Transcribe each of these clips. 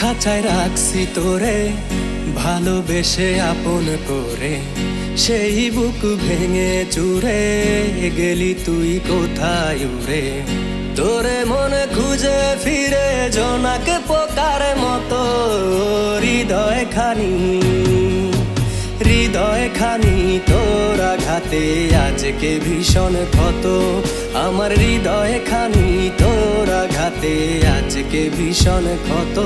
খাঁচায় রাখছি তোরে ভালোবেসে আপন করে, সেই বুক ভেঙে চুরে গেলি তুই কোথায় উড়ে। তোরে মনে খুঁজে ফিরে জোনাকে পোকার মতো, হৃদয় খানি তোর আঘাতে আজকে ভীষণ ক্ষত। আমার হৃদয় খানি তোর আঘাতে আজকে ভীষণ ক্ষত।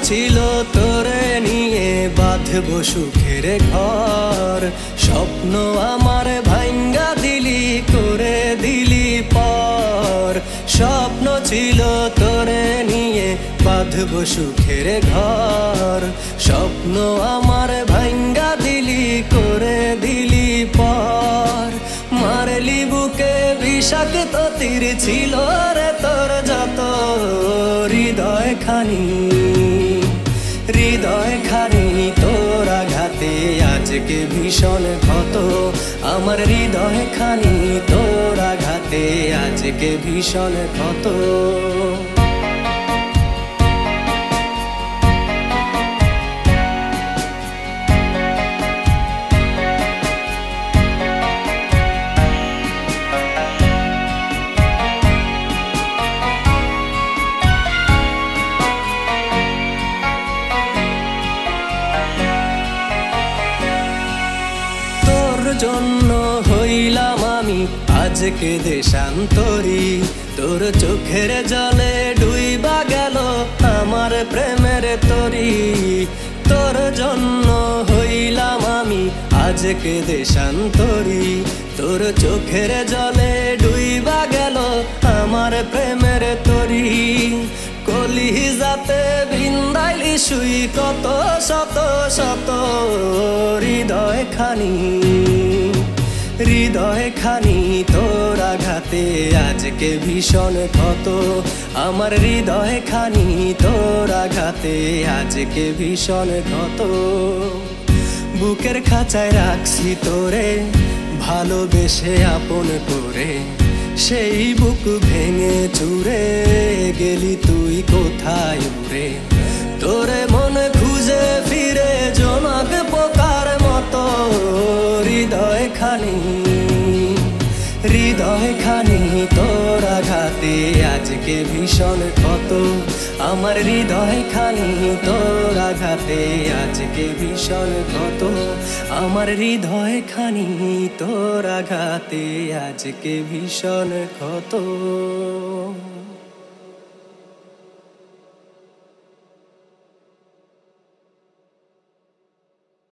ছিল তোরে নিয়ে বাঁধবো সুখের ঘর, স্বপ্ন আমার ভাঙ্গা দিলি করে দিলি পর। স্বপ্ন ছিল তোরে নিয়ে বাঁধবো সুখের ঘর, স্বপ্ন আমার ভাঙ্গা দিলি করে দিলি পর। মারলি বুকে বিষাক্ত তীর ছিল রে তোর যত, হৃদয় খানি তোর আঘাতে আজকে ভীষণ ক্ষত। আমার হৃদয় খানি তোর আঘাতে আজকে ভীষণ ক্ষত। জন্য হইলাম আমি আজকে দেশান্তরী, তোর চোখের জলে ডুইবা গেল আমার প্রেমের তরী। তোর জন্য হইলাম আমি আজকে দেশান্তরী, তোর চোখের জলে ডুইবা গেল আমার প্রেমের তরী। কলিজাতে বিন্দাইলি শুই কত শত শত, হৃদয় খানি তোর আঘাতে আজকে ভীষণ ক্ষত। আমার হৃদয় খানি তোর আঘাতে আজকে ভীষণ ক্ষত। বুকের খাঁচায় রাখছি তোরে ভালোবেসে আপন করে, সেই বুক ভেঙে চুরে গেলি তুই কোথায় উড়ে। তোরে মনে খুঁজে ফিরে জোনাক পোকার মতো, হৃদয় খানি তোর আঘাতে আজকে ভীষণ ক্ষত। আমার হৃদয় খানি তোর আঘাতে আজকে ভীষণ ক্ষত। আমার হৃদয় খানি তোর আঘাতে আজকে ভীষণ ক্ষত।